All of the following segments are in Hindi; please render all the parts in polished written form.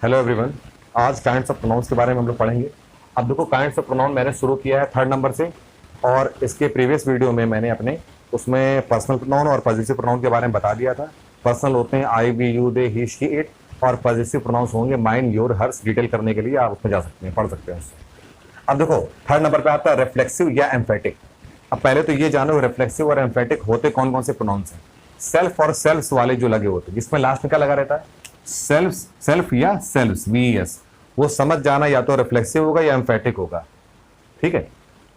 Hello everyone. आज काइंड्स ऑफ प्रोनाउंस के बारे में हम लोग पढ़ेंगे। अब देखो, काइंड्स ऑफ प्रोनाउन मैंने शुरू किया है 3rd नंबर से, और इसके प्रीवियस वीडियो में मैंने अपने उसमें पर्सनल प्रोनाउन और पॉजिटिव प्रोनाउन के बारे में बता दिया था। पर्सनल होते हैं I, we, you, they, he, she, it, और पॉजिटिव प्रोनाउंस होंगे माइन, योर, हर्स। डिटेल करने के लिए आप उसमें जा सकते हैं, पढ़ सकते हैं उससे। अब देखो, 3rd नंबर पे आता है रिफ्लेक्सिव या एम्फेटिक। अब पहले तो ये जानो रिफ्लेक्सिव और एम्फेटिक होते कौन कौन से प्रोनाउंस हैं। सेल्फ और सेल्फ्स वाले जो लगे होते हैं, जिसमें लास्ट में क्या लगा रहता है, सेल्फ, सेल्फ या सेल्फ्स, वीएस, वो समझ जाना या तो रिफ्लेक्सिव होगा या एम्फेटिक होगा। ठीक है।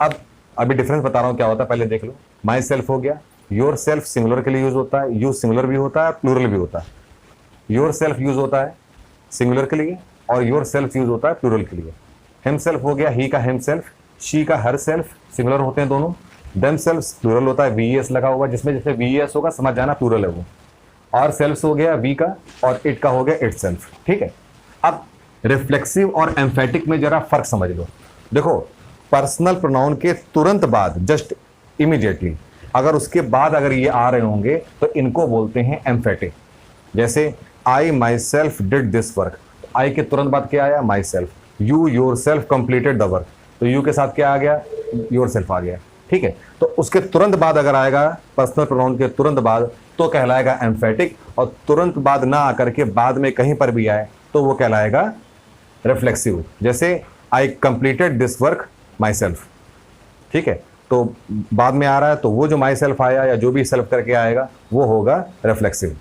अब अभी डिफरेंस बता रहा हूं क्या होता है, पहले देख लो। माई सेल्फ हो गया, योर सेल्फ सिंगुलर के लिए यूज होता है, यू सिंगुलर भी होता है, प्लूरल भी होता है। योर सेल्फ यूज होता है सिंगुलर के लिए और योर सेल्फ यूज होता है प्लूरल के लिए। हिम सेल्फ हो गया, ही का हिम सेल्फ, शी का हर सेल्फ, सिंगुलर होते हैं दोनों। देम सेल्फ प्लूरल होता है, वीएस लगा हुआ, जिसमें जैसे वीएस होगा समझ जाना प्लूरल है वो। और सेल्फ हो गया वी का, और इट का हो गया इट सेल्फ। ठीक है। अब रिफ्लेक्सिव और एम्फेटिक में जरा फर्क समझ लो। देखो, पर्सनल प्रोनाउन के तुरंत बाद, जस्ट इमीडिएटली, अगर उसके बाद अगर ये आ रहे होंगे तो इनको बोलते हैं एम्फेटिक। जैसे I myself did this work, I के तुरंत बाद क्या आया, myself. You yourself completed the work, तो यू के साथ क्या आ गया, योर सेल्फ आ गया। ठीक है। तो उसके तुरंत बाद अगर आएगा पर्सनल प्रोनाउन के तुरंत बाद तो कहलाएगा एम्फेटिक, और तुरंत बाद ना आकर के बाद में कहीं पर भी आए तो वो कहलाएगा रिफ्लेक्सिव। जैसे I completed this work my self. ठीक है। तो बाद में आ रहा है तो वो जो माई सेल्फ आया या जो भी सेल्फ करके आएगा वो होगा रिफ्लेक्सिव।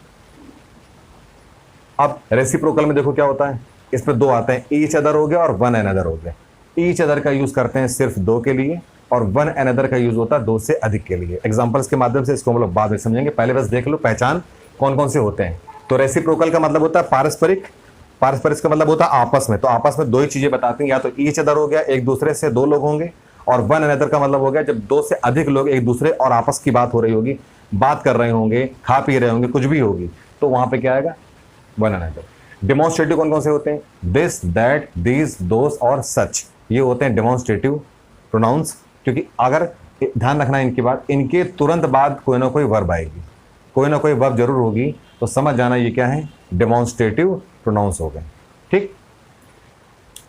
अब रेसिप्रोकल में देखो क्या होता है, इसमें दो आते हैं, ईच अदर हो गया और वन अनदर हो गया। ईच अदर का यूज करते हैं सिर्फ दो के लिए, और वन अनदर का यूज होता है दो से अधिक के लिए। एग्जांपल्स के माध्यम से इसको हम लोग बाद में समझेंगे, पहले बस देख लो पहचान कौन कौन से होते हैं। तो रेसिप्रोकल का मतलब होता है पारस्परिक, पारस्परिक का मतलब होता है आपस में। तो आपस में दो ही चीजें बताती हैं, या तो ईच अदर हो गया, एक दूसरे से दो लोग होंगे, और वन अनदर का मतलब हो गया जब दो से अधिक लोग एक दूसरे और आपस की बात हो रही होगी, बात कर रहे होंगे, खा पी रहे होंगे, कुछ भी होगी, तो वहां पर क्या आएगा, वन अनदर। डेमोन्स्ट्रेटिव कौन कौन से होते हैं, दिस, दैट, दीज, दोस और सच, ये होते हैं डेमोन्स्ट्रेटिव प्रोनाउंस। क्योंकि अगर ध्यान रखना इनकी बात, इनके तुरंत बाद कोई ना कोई वर्ब आएगी, कोई ना कोई वर्ब जरूर होगी, तो समझ जाना ये क्या है, डेमोन्स्ट्रेटिव प्रोनाउंस हो गए। ठीक।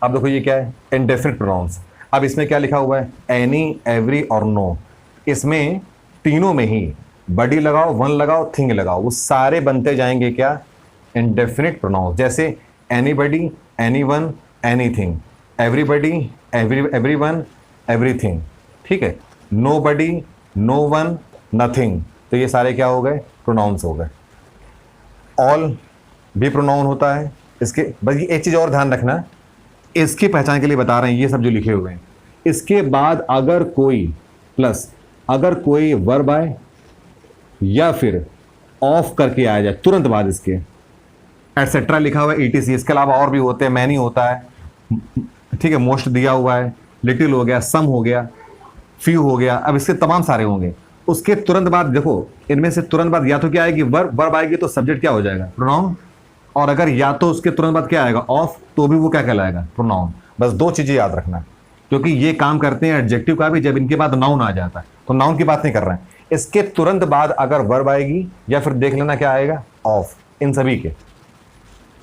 अब देखो ये क्या है, इंडेफिनिट प्रोनाउंस। अब इसमें क्या लिखा हुआ है, एनी, एवरी और नो। इसमें तीनों में ही बडी लगाओ, वन लगाओ, थिंग लगाओ, वो सारे बनते जाएंगे क्या, इंडेफिनिट प्रोनाउंस। जैसे anybody, anyone, anything, everybody, everyone, everything. ठीक है। नो बडी, नो वन, नथिंग, तो ये सारे क्या हो गए, प्रोनाउंस हो गए। ऑल भी प्रोनाउन होता है। इसके बस ये एक चीज और ध्यान रखना, इसकी पहचान के लिए बता रहे हैं ये सब जो लिखे हुए हैं। इसके बाद अगर कोई प्लस, अगर कोई वर्ब आए या फिर ऑफ करके आ जाए तुरंत बाद इसके, एटसेट्रा लिखा हुआ है, ETC, इसके अलावा और भी होते हैं, मैनी होता है, ठीक है, मोस्ट दिया हुआ है, लिटिल हो गया, सम हो गया, फ्यू हो गया, अब इसके तमाम सारे होंगे। उसके तुरंत बाद देखो, इनमें से तुरंत बाद या तो क्या आएगी, वर्ब, वर्ब आएगी तो सब्जेक्ट क्या हो जाएगा, प्रोनाउन, और अगर या तो उसके तुरंत बाद क्या आएगा, ऑफ, तो भी वो क्या कहलाएगा, प्रोनाउन। बस दो चीजें याद रखना, क्योंकि ये काम करते हैं एडजेक्टिव का भी, जब इनके बाद नाउन आ जाता है, तो नाउन की बात नहीं कर रहे हैं। इसके तुरंत बाद अगर वर्ब आएगी या फिर देख लेना क्या आएगा, ऑफ, इन सभी के।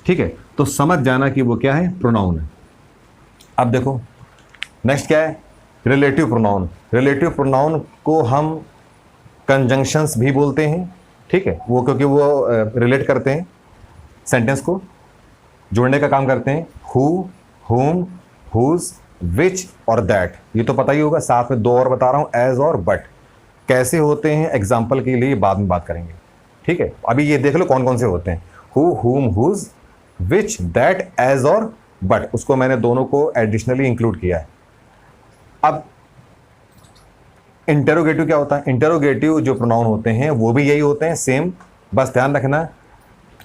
ठीक है। तो समझ जाना कि वो क्या है, प्रोनाउन है। अब देखो नेक्स्ट क्या है, रिलेटिव प्रोनाउन। रिलेटिव प्रोनाउन को हम कंजंक्शंस भी बोलते हैं। ठीक है। वो क्योंकि वो रिलेट करते हैं, सेंटेंस को जोड़ने का काम करते हैं। हु, हुम, हुज, विच और दैट, ये तो पता ही होगा। साथ में दो और बता रहा हूं, एज और बट। कैसे होते हैं एग्जाम्पल के लिए बाद में बात करेंगे। ठीक है। अभी ये देख लो कौन कौन से होते हैं, हु, हुम, हुज, विच, दैट, एज और बट। उसको मैंने दोनों को एडिशनली इंक्लूड किया है। अब इंटेरोगेटिव क्या होता है, इंटेरोगेटिव जो प्रोनाउन होते हैं वो भी यही होते हैं, सेम। बस ध्यान रखना,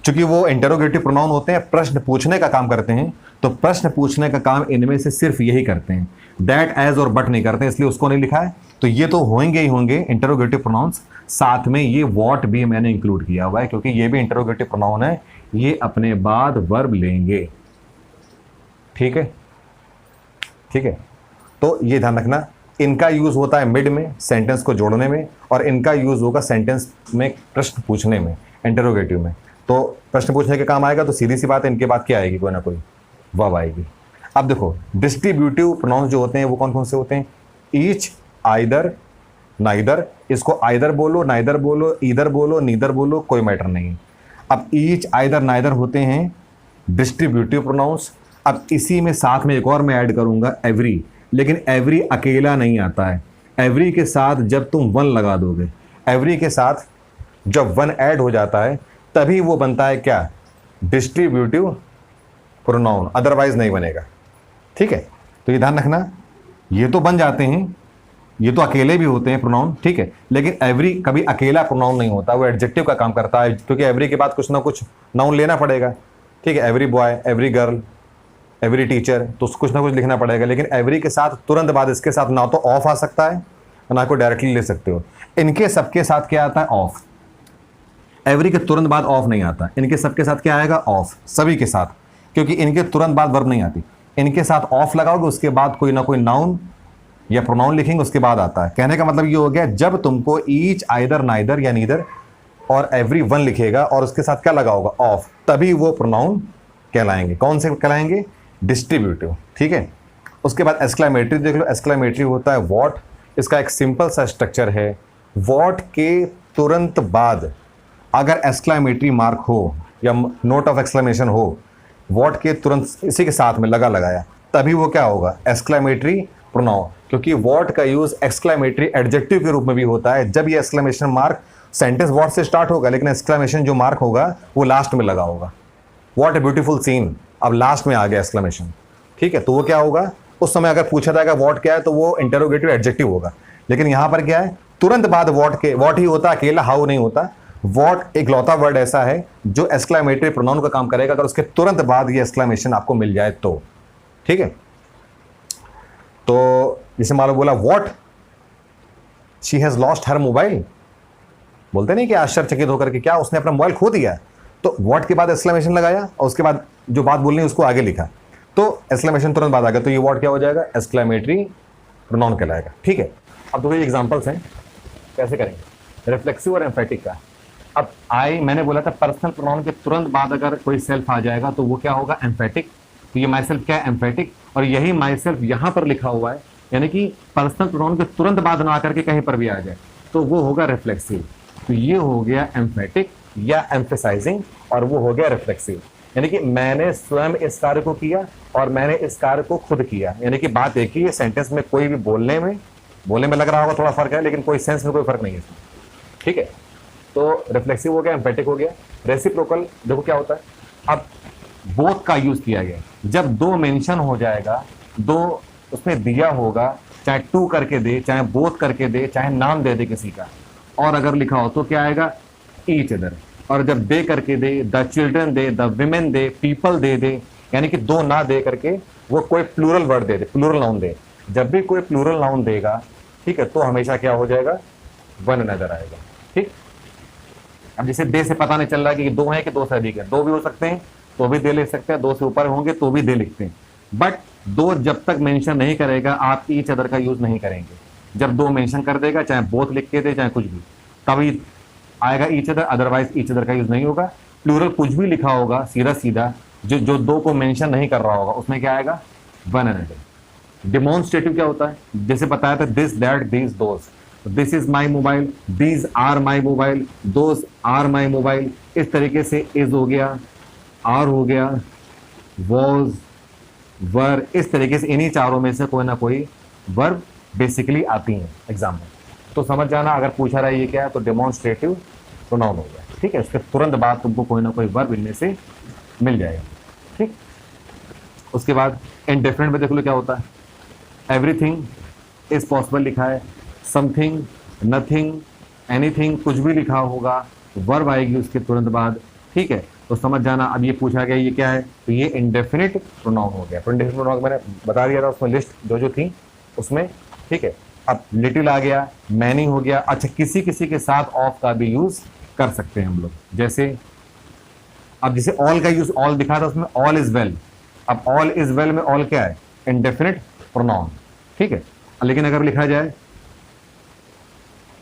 चूंकि वो इंटेरोगेटिव प्रोनाउन होते हैं, प्रश्न पूछने का काम करते हैं, तो प्रश्न पूछने का काम इनमें से सिर्फ यही करते हैं, दैट, एज और बट नहीं करते हैं, इसलिए उसको नहीं लिखा है। तो ये तो होंगे ही होंगे इंटेरोगेटिव प्रोनाउंस। साथ में ये वॉट भी मैंने इंक्लूड किया हुआ है, क्योंकि ये भी इंटेरोगेटिव प्रोनाउन है, ये अपने बाद वर्ब लेंगे। ठीक है। ठीक है। तो ये ध्यान रखना, इनका यूज होता है मिड में, सेंटेंस को जोड़ने में, और इनका यूज होगा सेंटेंस में प्रश्न पूछने में, इंटेरोगेटिव में। तो प्रश्न पूछने के काम आएगा, तो सीधी सी बात है, इनके बाद क्या आएगी, कोई ना कोई वर्ब आएगी। अब देखो डिस्ट्रीब्यूटिव प्रोनाउंस जो होते हैं वो कौन कौन से होते हैं? Each, either, neither. इसको आइदर बोलो, नाइदर बोलो, ईदर बोलो, नीदर बोलो, कोई मैटर नहीं। अब ईच, आइदर, नाइदर होते हैं डिस्ट्रीब्यूटिव प्रोनाउंस। अब इसी में साथ में एक और मैं ऐड करूंगा एवरी, लेकिन एवरी अकेला नहीं आता है। एवरी के साथ जब तुम वन लगा दोगे, एवरी के साथ जब वन ऐड हो जाता है तभी वो बनता है क्या? डिस्ट्रीब्यूटिव प्रोनाउन, अदरवाइज नहीं बनेगा। ठीक है, तो ये ध्यान रखना, ये तो बन जाते हैं, ये तो अकेले भी होते हैं प्रोनाउन, ठीक है, लेकिन एवरी कभी अकेला प्रोनाउन नहीं होता, वो एडजेक्टिव का काम करता है, क्योंकि एवरी के बाद कुछ ना कुछ नाउन लेना पड़ेगा। ठीक है, every boy, every girl, every teacher, तो कुछ ना कुछ लिखना पड़ेगा। लेकिन एवरी के साथ तुरंत बाद इसके साथ ना तो ऑफ आ सकता है ना को डायरेक्टली ले सकते हो। इनके सबके साथ क्या आता है? ऑफ। एवरी के तुरंत बाद ऑफ नहीं आता, इनके सबके साथ क्या आएगा? ऑफ, सभी के साथ, क्योंकि इनके तुरंत बाद वर्ब नहीं आती। इनके साथ ऑफ लगाओगे, उसके बाद कोई ना कोई नाउन या प्रोनाउन लिखेंगे, उसके बाद आता है। कहने का मतलब ये हो गया, जब तुमको ईच, आइदर, नाइदर या नीदर और एवरी वन लिखेगा और उसके साथ क्या लगा होगा? ऑफ, तभी वो प्रोनाउन कहलाएंगे। कौन से कहलाएंगे? डिस्ट्रीब्यूटिव। ठीक है, उसके बाद एक्सक्लेमेटरी देख लो। एक्सक्लेमेटरी होता है व्हाट। इसका एक सिंपल सा स्ट्रक्चर है, व्हाट के तुरंत बाद अगर एक्सक्लेमेटरी मार्क हो या नोट ऑफ एक्सक्लेमेशन हो, व्हाट के तुरंत इसी के साथ में लगा लगाया, तभी वो क्या होगा? Exclamatory pronoun. क्योंकि व्हाट का यूज एक्सक्लेमेटरी एडजेक्टिव के रूप में भी होता है, जब ये एक्सक्लेमेशन मार्क सेंटेंस व्हाट से स्टार्ट होगा, लेकिन एक्सक्लेमेशन जो मार्क होगा वो लास्ट में लगा होगा। व्हाट ए ब्यूटीफुल सीन, अब लास्ट में आ गया एक्सक्लेमेशन। ठीक है, तो वो क्या होगा? उस समय अगर पूछा जाएगा व्हाट क्या है, तो वो इंटरोगेटिव एडजेक्टिव होगा। लेकिन यहां पर क्या है? तुरंत बाद व्हाट के, व्हाट ही होता, अकेला हाउ नहीं होता। व्हाट एक लौता वर्ड ऐसा है जो एक्सक्लेमेटरी प्रोनाउन का काम करेगा, अगर उसके तुरंत बाद ये एक्सक्लेमेशन आपको मिल जाए तो। ठीक है, तो जैसे मान लो बोला what she has lost her mobile, बोलते नहीं कि आश्चर्यचकित होकर के, क्या उसने अपना मोबाइल खो दिया? तो व्हाट के बाद एक्सक्लेमेशन लगाया और उसके बाद जो बात बोलनी है उसको आगे लिखा, तो एक्सक्लेमेशन तुरंत बाद आ गया, तो ये व्हाट क्या हो जाएगा? एक्सक्लेमेटरी प्रोनाउन कहलाएगा। ठीक है, अब दो एग्जांपल्स हैं, कैसे करेंगे रिफ्लेक्सिव और एम्फेटिक का। अब आई, मैंने बोला था पर्सनल प्रोनाउन के तुरंत बाद अगर कोई सेल्फ आ जाएगा तो वो क्या होगा? एम्फेटिक। तो ये माई सेल्फ क्या है? एम्फेटिक। और यही माई सेल्फ यहां पर लिखा हुआ है, यानी कि पर्सनल प्रोनाउन के तुरंत बाद ना आकर के कहीं पर भी आ जाए तो वो होगा रिफ्लेक्सिव। तो ये हो गया एम्फेटिक या एम्फेसाइजिंग, और वो हो गया रिफ्लेक्सिव। यानी कि मैंने स्वयं इस कार्य को किया और मैंने इस कार्य को खुद किया, यानी कि बात एक ही है। सेंटेंस में कोई भी बोलने में लग रहा होगा थोड़ा फर्क है, लेकिन कोई सेंस में कोई फर्क नहीं है इसमें। ठीक है, तो रिफ्लेक्सिव हो गया, एम्फेटिक हो गया। रेसिप्रोकल देखो क्या होता है, अब बोथ का यूज किया गया। जब दो मेंशन हो जाएगा, दो उसमें दिया होगा, चाहे टू करके दे, चाहे बोथ करके दे, चाहे नाम दे दे किसी का, और अगर लिखा हो तो क्या आएगा? Each other. और जब दे करके they, the children they, the women they, people they they, यानी कि दो ना दे करके वो कोई plural word they they, plural noun they. जब भी कोई प्लूरल नाउन देगा, ठीक है, तो हमेशा क्या हो जाएगा? वन अनदर आएगा। ठीक, अब जैसे दे से पता नहीं चल रहा है कि दो है कि दो से अधिक है, दो भी हो सकते हैं तो भी दे लिख सकते हैं, दो से ऊपर होंगे तो भी दे लिखते हैं। बट दो जब तक मेंशन नहीं करेगा, आप ईच अदर का यूज नहीं करेंगे। जब दो मेंशन कर देगा, चाहे बोथ लिख के दे चाहे कुछ भी, तभी आएगा each other, otherwise each other का यूज नहीं होगा। प्लूरल कुछ भी लिखा होगा सीधा सीधा, जो दो को मेंशन नहीं कर रहा होगा, उसमें क्या आएगा? One another. डिमॉन्स्ट्रेटिव क्या होता है? जैसे बताया था, this, that, these, those. This is my mobile, these are my mobile, those are my mobile. इस तरीके से इज हो गया, आर हो गया, वॉज, वर, इस तरीके से इन्हीं चारों में से कोई ना कोई वर्ब बेसिकली आती हैं एग्जाम में। तो समझ जाना, अगर पूछा रहा है ये क्या है तो डेमोन्स्ट्रेटिव प्रोनाउन हो गया। ठीक है, उसके तुरंत बाद तुमको कोई ना कोई वर्ब इनमें से मिल जाएगा। ठीक, उसके बाद इंडेफिनिट में देख लो क्या होता है। एवरीथिंग इज पॉसिबल लिखा है, समथिंग, नथिंग, एनीथिंग, कुछ भी लिखा होगा, वर्ब आएगी उसके तुरंत बाद। ठीक है, तो समझ जाना। अब ये पूछा गया ये क्या है, तो ये इंडेफिनिट प्रोनाउन हो गया। तो इंडेफिनिट प्रोनाउन मैंने बता दिया था उसमें लिस्ट जो थी उसमें। ठीक है, अब लिटिल आ गया, मैनी हो गया। अच्छा, किसी किसी के साथ ऑफ का भी यूज कर सकते हैं हम लोग, जैसे अब जैसे ऑल का यूज, ऑल दिखा था उसमें, ऑल इज वेल। अब ऑल इज वेल में ऑल क्या है? Indefinite pronoun. ठीक है, लेकिन अगर लिखा जाए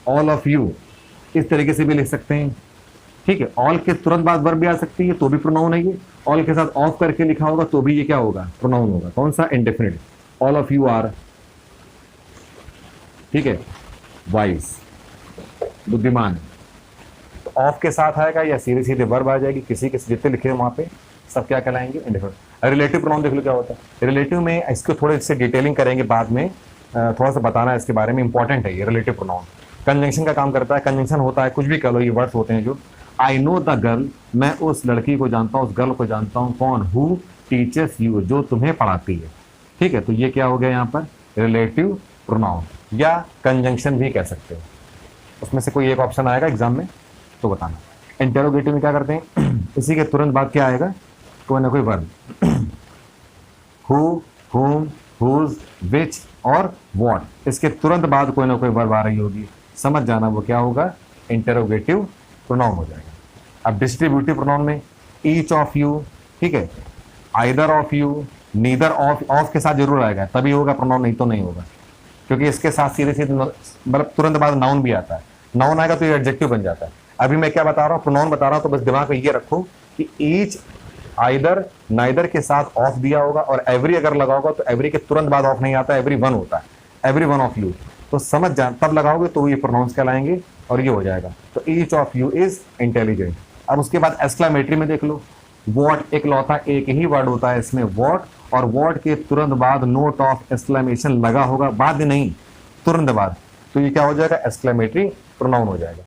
ऑल ऑफ यू, इस तरीके से भी लिख सकते हैं। ठीक है, ऑल के तुरंत बाद वर्ब भी आ सकती है तो भी प्रोनाउन है ये। ऑल के साथ ऑफ करके लिखा होगा तो भी ये क्या होगा, प्रोनाउन होगा। कौन सा, indefinite. All of you are, ठीक है, वाइज, बुद्धिमान। तो ऑफ के साथ आएगा या सीधे सीधे वर्ब आ जाएगी, किसी के जितने लिखे हैं वहां पे सब क्या कहलाएंगे, इंडेफिनिट। रिलेटिव प्रोनाउन देख लो क्या होता है। रिलेटिव में इसको थोड़े से डिटेलिंग करेंगे बाद में, थोड़ा सा बताना है इसके बारे में, इंपॉर्टेंट है ये रिलेटिव प्रोनाउन। कंजंक्शन का काम करता है। कंजंक्शन होता है कुछ भी कह लो, ये वर्ड्स होते हैं जो, आई नो द गर्ल, मैं उस लड़की को जानता हूँ, उस गर्ल को जानता हूँ। कौन, हु टीचर्स यू, जो तुम्हें पढ़ाती है। ठीक है, तो ये क्या हो गया यहाँ पर, रिलेटिव प्रोनाउन या कंजंक्शन भी कह सकते हो। उसमें से कोई एक ऑप्शन आएगा एग्जाम में तो बताना। इंटेरोगेटिव में क्या करते हैं, इसी के तुरंत बाद क्या आएगा, कोई ना कोई वर्ब, हु, हुम, हुज, विच और व्हाट, इसके तुरंत बाद कोई ना कोई वर्ब आ रही होगी, समझ जाना वो क्या होगा, इंटेरोगेटिव प्रोनाउन हो जाएगा। अब डिस्ट्रीब्यूटिव प्रोनाउन में ईच ऑफ यू, ठीक है, either of you, neither of, of के साथ जरूर आएगा तभी होगा प्रोनाउन, नहीं तो नहीं होगा, क्योंकि इसके साथ सीधे सीधे मतलब तुरंत बाद नाउन भी आता है। नाउन आएगा तो ये एडजेक्टिव बन जाता है। अभी मैं क्या बता रहा हूँ, प्रोनाउन बता रहा हूँ, तो बस दिमाग में ये रखो कि ईच, आइदर, नाइदर के साथ ऑफ दिया होगा, और एवरी अगर लगा होगा तो एवरी के तुरंत बाद ऑफ नहीं आता, एवरी वन होता है, एवरी वन ऑफ यू, तो समझ जा, तब लगाओगे तो ये प्रोनाउंस कहलाएंगे और ये हो जाएगा। तो each of you is intelligent. अब उसके बाद एक्सक्लेमेटरी में देख लो, वॉट एक लौता एक ही वर्ड होता है इसमें, वॉट, और वॉट के तुरंत बाद नोट ऑफ एक्सक्लेमेशन लगा होगा, बाद नहीं, तुरंत बाद, तो ये क्या हो जाएगा, एक्सक्लेमेटरी प्रोनाउन हो जाएगा।